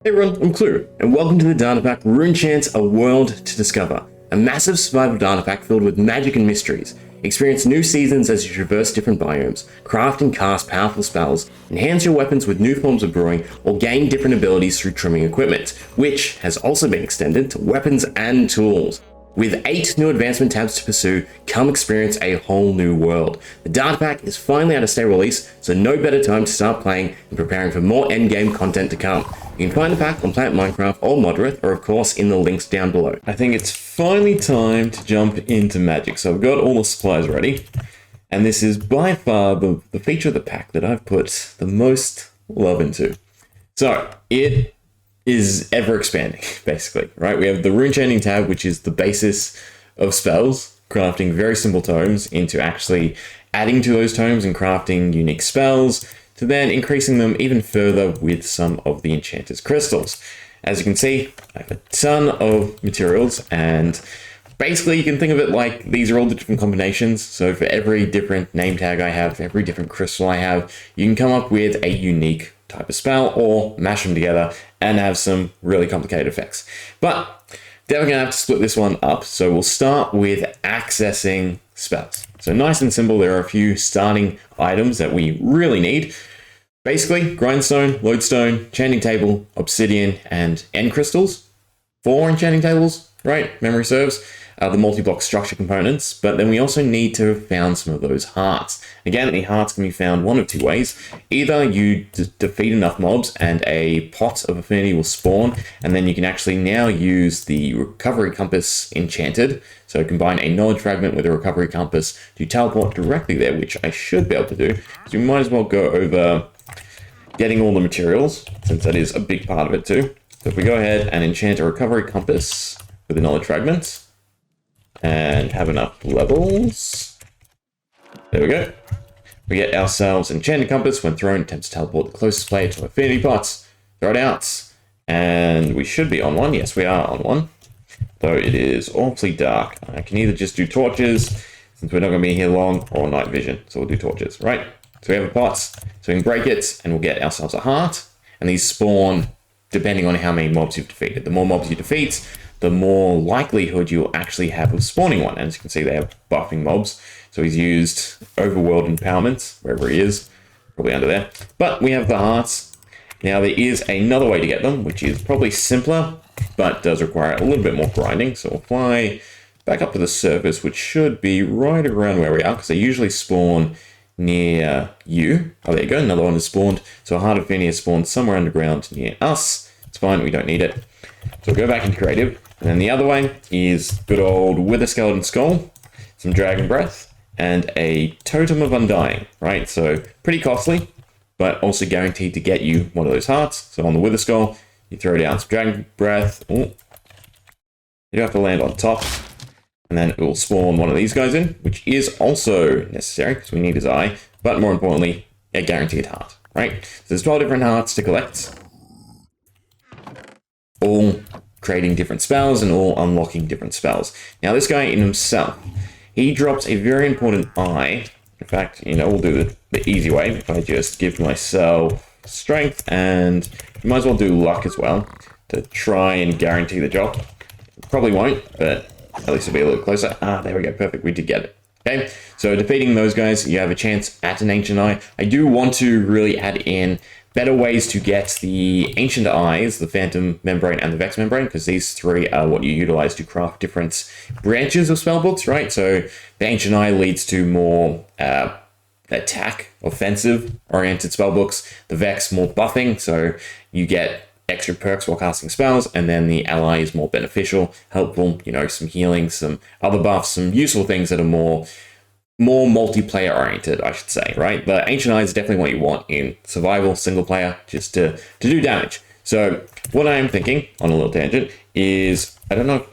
Hey everyone, I'm Klloo, and welcome to the data pack Runechant, A World to Discover. A massive survival data pack filled with magic and mysteries. Experience new seasons as you traverse different biomes, craft and cast powerful spells, enhance your weapons with new forms of brewing, or gain different abilities through trimming equipment, which has also been extended to weapons and tools. With 8 new advancement tabs to pursue, come experience a whole new world. The data pack is finally at a state release, so no better time to start playing and preparing for more endgame content to come. You can find the pack on Planet Minecraft or Moderate, or of course in the links down below. I think it's finally time to jump into magic, so I've got all the supplies ready. And this is by far the feature of the pack that I've put the most love into. So, it is ever expanding, basically, right? We have the Runechanting tab, which is the basis of spells, crafting very simple tomes into actually adding to those tomes and crafting unique spells, to then increasing them even further with some of the Enchanter's crystals. As you can see, I have a ton of materials, and basically you can think of it like these are all the different combinations. So for every different name tag I have, every different crystal I have, you can come up with a unique type of spell or mash them together and have some really complicated effects. But definitely gonna have to split this one up. So we'll start with accessing spells. So nice and simple, there are a few starting items that we really need. Basically, grindstone, lodestone, enchanting table, obsidian, and end crystals. 4 enchanting tables, right? Memory serves. The multi-block structure components, but then we also need to have found some of those hearts. Again, the hearts can be found one of 2 ways. Either you defeat enough mobs and a pot of affinity will spawn, and then you can actually now use the recovery compass enchanted. So combine a knowledge fragment with a recovery compass to teleport directly there, which I should be able to do. So we might as well go over getting all the materials, since that is a big part of it too. So if we go ahead and enchant a recovery compass with a knowledge fragment, and have enough levels. There we go. We get ourselves enchanted compass. When thrown, attempts to teleport the closest player to affinity pots. Throw it out. And we should be on one. Yes, we are on one. Though it is awfully dark. I can either just do torches, since we're not going to be here long, or night vision. So we'll do torches, right? So we have a pot. So we can break it, and we'll get ourselves a heart. And these spawn depending on how many mobs you've defeated. The more mobs you defeat, the more likelihood you'll actually have of spawning one. And as you can see, they have buffing mobs. So he's used overworld empowerment, wherever he is, probably under there. But we have the hearts. Now there is another way to get them, which is probably simpler, but does require a little bit more grinding. So we'll fly back up to the surface, which should be right around where we are, because they usually spawn near you. Oh, there you go, another one has spawned. So a heart of Affinity has spawned somewhere underground near us. It's fine, we don't need it. So we'll go back into creative. And then the other way is good old Wither Skeleton Skull, some Dragon Breath, and a Totem of Undying, right? So pretty costly, but also guaranteed to get you one of those hearts. So on the Wither Skull, you throw down some Dragon Breath. Ooh. You have to land on top, and then it will spawn one of these guys in, which is also necessary because we need his eye, but more importantly, a guaranteed heart, right? So there's 12 different hearts to collect, all creating different spells and all unlocking different spells. Now this guy in himself, he drops a very important eye. In fact, we'll do the easy way. If I just give myself strength, and you might as well do luck as well to try and guarantee the job. Probably won't, but at least it'll be a little closer. Ah, there we go, perfect, we did get it. Okay, so defeating those guys, you have a chance at an Ancient Eye. I do want to really add in better ways to get the Ancient Eyes, the Phantom Membrane, and the Vex Membrane, because these 3 are what you utilize to craft different branches of spellbooks, right? So the Ancient Eye leads to more attack, offensive-oriented spellbooks. The Vex, more buffing, so you get extra perks while casting spells, and then the Ally is more beneficial, helpful, some healing, some other buffs, some useful things that are more multiplayer oriented, I should say, right? The Ancient Eye is definitely what you want in survival, single player, just to do damage. So what I am thinking, on a little tangent, is, I don't know,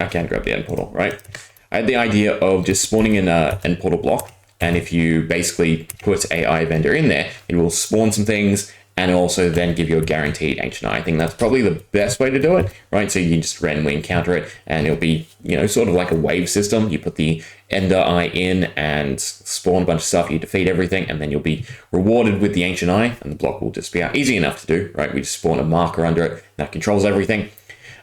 I can't grab the end portal, right? I had the idea of just spawning an end portal block, and if you basically put a eye vendor in there, it will spawn some things, and also then give you a guaranteed Ancient Eye. I think that's probably the best way to do it, right? So you can just randomly encounter it, and it'll be, sort of like a wave system. You put the Ender Eye in and spawn a bunch of stuff, you defeat everything, and then you'll be rewarded with the Ancient Eye, and the block will just be out. Easy enough to do, right? We just spawn a marker under it, that controls everything.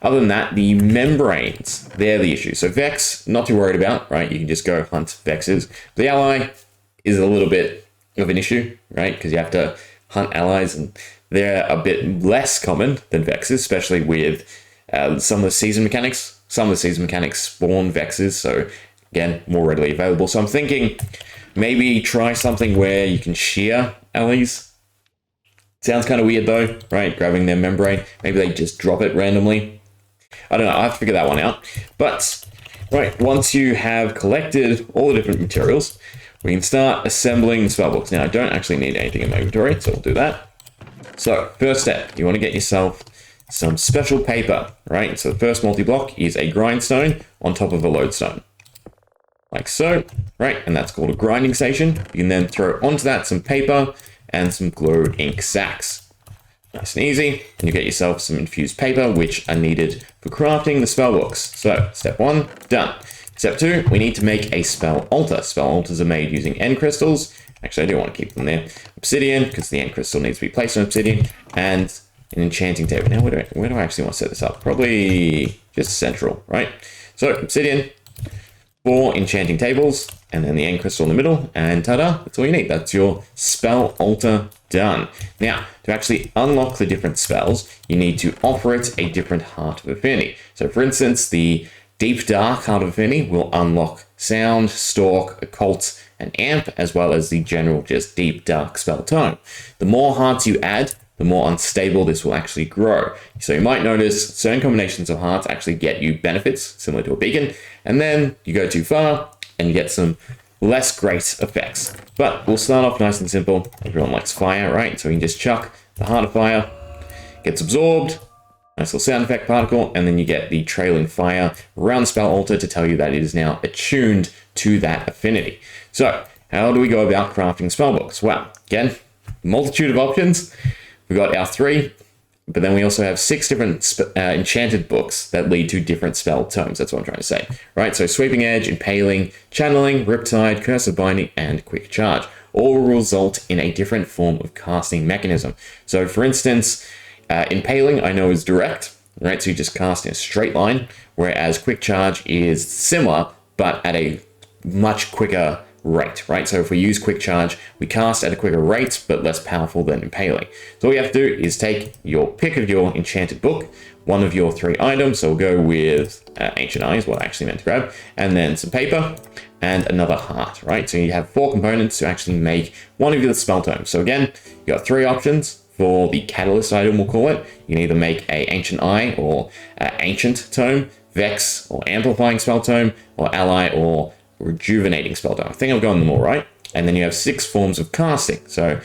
Other than that, the membranes, they're the issue. So Vex, not too worried about, right? You can just go hunt Vexes. The ally is a little bit of an issue, right? Because you have to hunt allies, and they're a bit less common than Vexes, especially with some of the season mechanics. Some of the season mechanics spawn Vexes, so again, more readily available. So I'm thinking maybe try something where you can shear allies. Sounds kind of weird though, right? Grabbing their membrane. Maybe they just drop it randomly. I don't know, I have to figure that one out. But, right, once you have collected all the different materials, we can start assembling the spellbooks. Now, I don't actually need anything in my inventory, so we'll do that. So, first step, you want to get yourself some special paper, right? So the first multi-block is a grindstone on top of a lodestone. Like so, right? And that's called a grinding station. You can then throw onto that some paper and some glowed ink sacks. Nice and easy, and you get yourself some infused paper, which are needed for crafting the spellbooks. So, step 1, done. Step 2, we need to make a spell altar. Spell altars are made using end crystals. Actually, I do want to keep them there. Obsidian, because the end crystal needs to be placed on obsidian, and an enchanting table. Now, where do I actually want to set this up? Probably just central, right? So, obsidian, 4 enchanting tables, and then the end crystal in the middle, and ta-da, that's all you need. That's your spell altar done. Now, to actually unlock the different spells, you need to offer it a different Heart of Affinity. So, for instance, the Deep Dark Heart of Affinity will unlock Sound, Stalk, Occult, and Amp, as well as the general just Deep Dark spell tome. The more hearts you add, the more unstable this will actually grow. So you might notice certain combinations of hearts actually get you benefits, similar to a beacon, and then you go too far and you get some less great effects. But we'll start off nice and simple. Everyone likes fire, right? So we can just chuck the Heart of Fire, gets absorbed, nice little sound effect particle, and then you get the trailing fire around the spell altar to tell you that it is now attuned to that affinity. So how do we go about crafting spellbooks? Well, again, multitude of options. We've got our 3, but then we also have 6 different enchanted books that lead to different spell tomes. That's what I'm trying to say, right? So Sweeping Edge, Impaling, Channeling, Riptide, Curse of Binding, and Quick Charge all will result in a different form of casting mechanism. So for instance, Impaling I know is direct, right? So you just cast in a straight line, whereas Quick Charge is similar, but at a much quicker rate, right? So if we use Quick Charge, we cast at a quicker rate, but less powerful than Impaling. So all you have to do is take your pick of your enchanted book, one of your 3 items, so we'll go with Ancient Eye is what I actually meant to grab, and then some paper, and another heart, right? So you have 4 components to actually make one of your spell tomes. So again, you got 3 options. For the catalyst item, we'll call it, you can either make a Ancient Eye or Ancient Tome, Vex or Amplifying Spell Tome, or Ally or Rejuvenating Spell Tome. I think I've gotten them all right. And then you have 6 forms of casting. So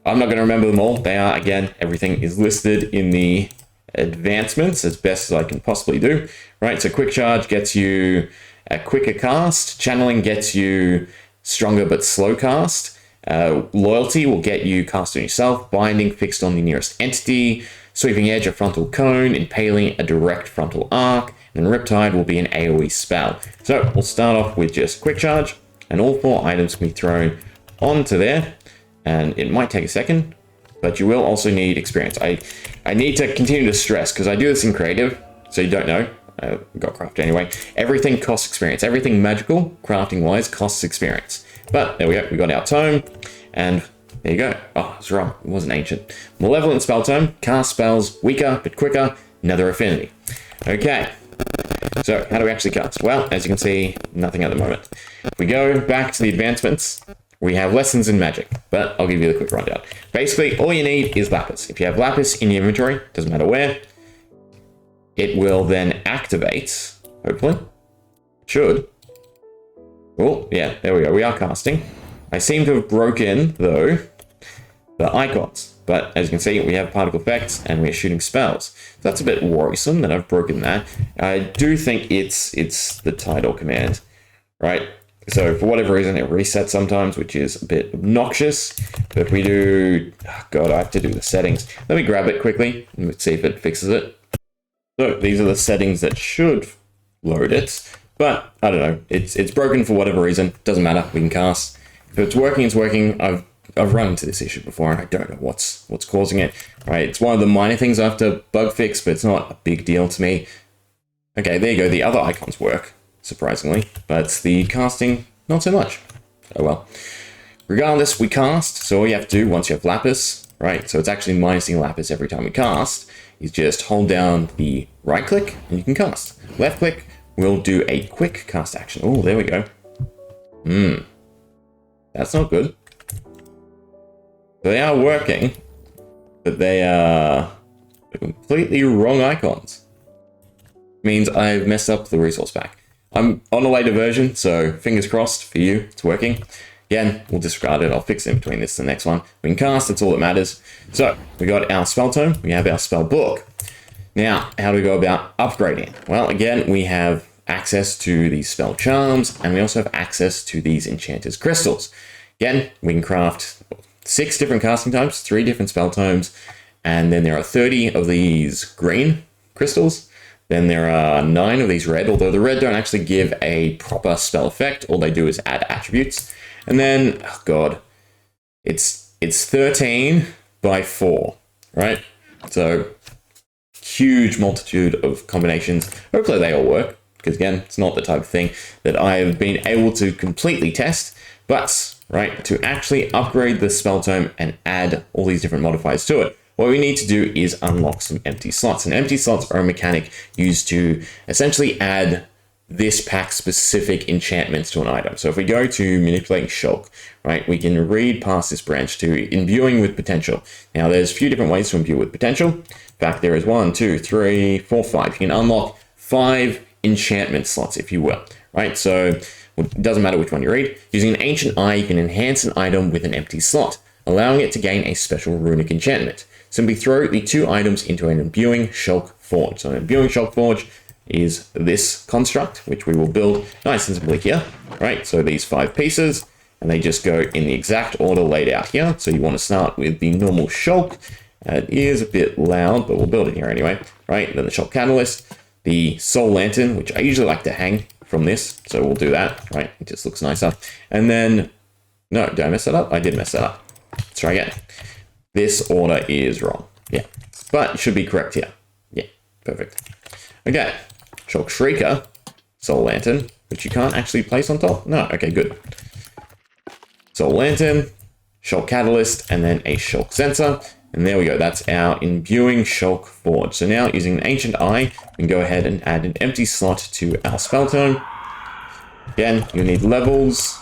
I'm not going to remember them all. They are, again, everything is listed in the advancements as best as I can possibly do, right? So Quick Charge gets you a quicker cast. Channeling gets you stronger but slow cast. Loyalty will get you cast on yourself, Binding fixed on the nearest entity, Sweeping Edge a frontal cone, Impaling a direct frontal arc, and Riptide will be an AoE spell. So we'll start off with just Quick Charge, and all 4 items can be thrown onto there, and it might take a second, but you will also need experience. I need to continue to stress, because I do this in creative, so you don't know. I've got craft anyway. Everything costs experience. Everything magical, crafting-wise, costs experience. But there we go, we got our tome, and there you go. Oh, I was wrong, it wasn't ancient. Malevolent spell tome, cast spells weaker but quicker, nether affinity. Okay, so how do we actually cast? Well, as you can see, nothing at the moment. If we go back to the advancements, we have lessons in magic, but I'll give you the quick rundown. Basically, all you need is lapis. If you have lapis in your inventory, doesn't matter where, it will then activate, hopefully, should. Oh, yeah, there we go. We are casting. I seem to have broken, though, the icons. But as you can see, we have particle effects and we're shooting spells. That's a bit worrisome that I've broken that. I do think it's the title command, right? So for whatever reason, it resets sometimes, which is a bit obnoxious. But if we do, oh God, I have to do the settings. Let me grab it quickly and see if it fixes it. So these are the settings that should load it, but I don't know. It's broken for whatever reason. Doesn't matter. We can cast. If it's working, it's working. I've run into this issue before, and I don't know what's causing it. Right, it's one of the minor things I have to bug fix, but it's not a big deal to me. Okay, there you go. The other icons work, surprisingly, but the casting, not so much. Oh well. Regardless, we cast, so all you have to do once you have Lapis, right, so it's actually minusing Lapis every time we cast, is just hold down the right click and you can cast. Left click will do a quick cast action. Oh, there we go. That's not good. They are working, but they are the completely wrong icons. Means I've messed up the resource pack. I'm on a later version, so fingers crossed for you, it's working. Again, we'll disregard it. I'll fix it in between this and the next one. We can cast, that's all that matters. So we got our spell tome, we have our spell book. Now, how do we go about upgrading? Well, again, we have access to these spell charms, and we also have access to these enchanter's crystals. Again, we can craft 6 different casting types, 3 different spell tomes, and then there are 30 of these green crystals. Then there are 9 of these red, although the red don't actually give a proper spell effect. All they do is add attributes. And then, oh God, it's 13 by 4, right? So huge multitude of combinations. Hopefully they all work, because again, it's not the type of thing that I've been able to completely test. But, right, to actually upgrade the spell tome and add all these different modifiers to it, what we need to do is unlock some empty slots. And empty slots are a mechanic used to essentially add this pack specific enchantments to an item. So if we go to manipulating shulk, right, we can read past this branch to imbuing with potential. Now there's a few different ways to imbue with potential. In fact, there is 1, 2, 3, 4, 5. You can unlock 5 enchantment slots, if you will, right? So it doesn't matter which one you read. Using an ancient eye, you can enhance an item with an empty slot, allowing it to gain a special runic enchantment. Simply throw the 2 items into an imbuing shulk forge. So an imbuing shulk forge is this construct, which we will build nice and simply here, right? So these 5 pieces, and they just go in the exact order laid out here. So you want to start with the normal shulk. It is a bit loud, but we'll build it here anyway, right? Then the shulk catalyst, the soul lantern, which I usually like to hang from this, so we'll do that, right? It just looks nicer. And then, no, did I mess that up? I did mess that up. Let's try again. This order is wrong. Yeah, but it should be correct here. Yeah, perfect. Okay, Shulk Shrieker, Soul Lantern, which you can't actually place on top. No, okay, good. Soul Lantern, Shulk Catalyst, and then a Shulk Sensor. And there we go, that's our imbuing shulk forge. So now using an ancient eye, we can go ahead and add an empty slot to our spell tome. Again, you need levels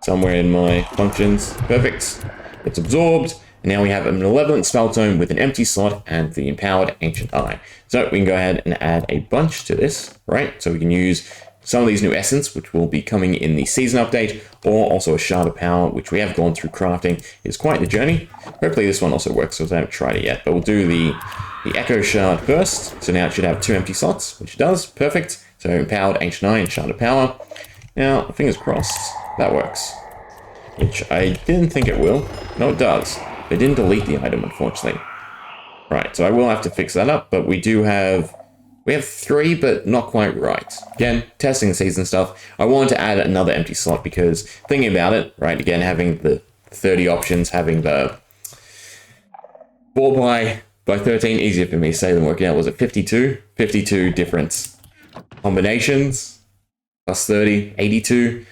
somewhere in my functions. Perfect. It's absorbed. And now we have a malevolent spell tome with an empty slot and the empowered ancient eye. So we can go ahead and add a bunch to this, right? So we can use some of these new essence, which will be coming in the season update, or also a shard of power, which we have gone through crafting. It's quite the journey. Hopefully this one also works, because I haven't tried it yet. But we'll do the echo shard first. So now it should have 2 empty slots, which it does. Perfect. So empowered ancient eye and shard of power. Now, fingers crossed, that works. Which I didn't think it will. No, it does. They didn't delete the item, unfortunately. Right, so I will have to fix that up, but we have 3, but not quite right. Again, testing the season stuff. I wanted to add another empty slot because thinking about it, right, again, having the 30 options, having the 4 by 13, easier for me to say than working out. Was it 52? 52 different combinations, plus 30, 82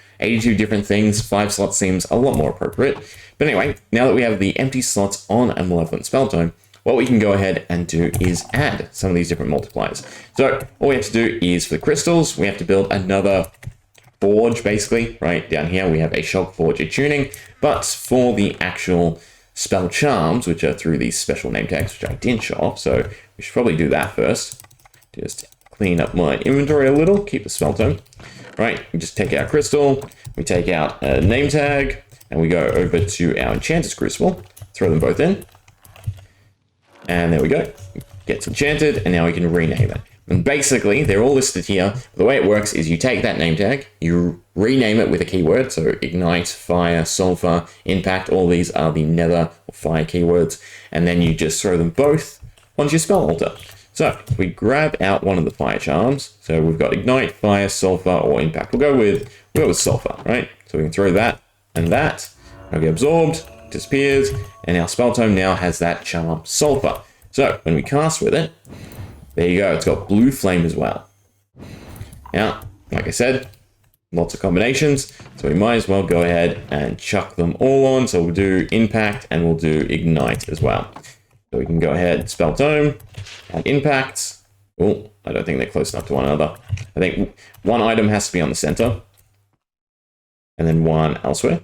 different things. 5 slots seems a lot more appropriate. But anyway, now that we have the empty slots on a malevolent spell tome, what we can go ahead and do is add some of these different multipliers. So all we have to do is, for the crystals, we have to build another forge, basically, right? Down here we have a shulk forge attuning, but for the actual spell charms, which are through these special name tags, which I didn't show off, so we should probably do that first. Just clean up my inventory a little, keep the spell tome. Right, we just take our crystal, we take out a name tag, and we go over to our Enchanter's Crucible, throw them both in. And there we go. Gets enchanted, and now we can rename it. And basically, they're all listed here. The way it works is you take that name tag, you rename it with a keyword. So ignite, fire, sulfur, impact, all these are the nether or fire keywords. And then you just throw them both onto your spell altar. So if we grab out one of the fire charms, so we've got ignite, fire, sulfur, or impact. We'll go with sulfur, right? So we can throw that and that. It'll get absorbed, disappears, and our spell tome now has that charm sulfur. So when we cast with it, there you go, it's got blue flame as well. Now, like I said, lots of combinations, so we might as well go ahead and chuck them all on. So we'll do impact and we'll do ignite as well. So we can go ahead, spell tome, add impacts. Oh, I don't think they're close enough to one another. I think one item has to be on the center, and then one elsewhere.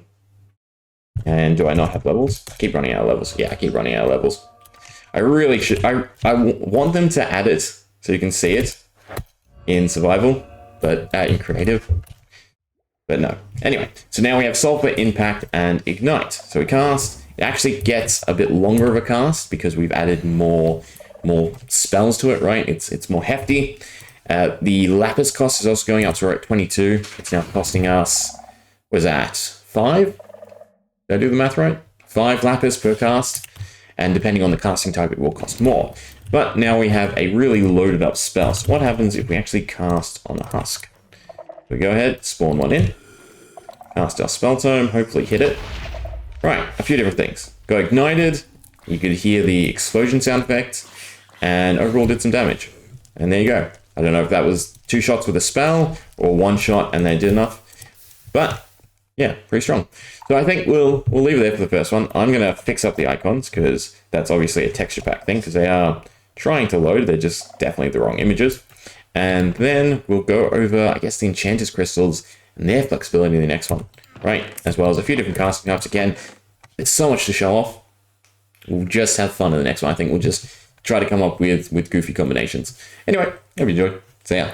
And do I not have levels? I keep running out of levels. Yeah, I keep running out of levels. I really should. I want them to add it so you can see it in survival, but in creative. But no. Anyway, so now we have sulfur, impact, and ignite. So we cast. It actually gets a bit longer of a cast because we've added more spells to it, right? It's more hefty. The lapis cost is also going up, so we're at 22. It's now costing us, was that 5? Did I do the math right? 5 lapis per cast. And depending on the casting type, it will cost more. But now we have a really loaded up spell. So what happens if we actually cast on the husk? We go ahead, spawn one in, cast our spell tome, hopefully hit it. Right, a few different things. Got ignited, you could hear the explosion sound effect, and overall did some damage. And there you go. I don't know if that was 2 shots with a spell, or 1 shot and they did enough. But yeah, pretty strong. So I think we'll leave it there for the first one. I'm going to fix up the icons because that's obviously a texture pack thing because they are trying to load. They're just definitely the wrong images. And then we'll go over, I guess, the Enchanter's Crystals and their flexibility in the next one, right? As well as a few different casting types. Again, it's so much to show off. We'll just have fun in the next one. I think we'll just try to come up with goofy combinations. Anyway, hope you enjoyed. See ya.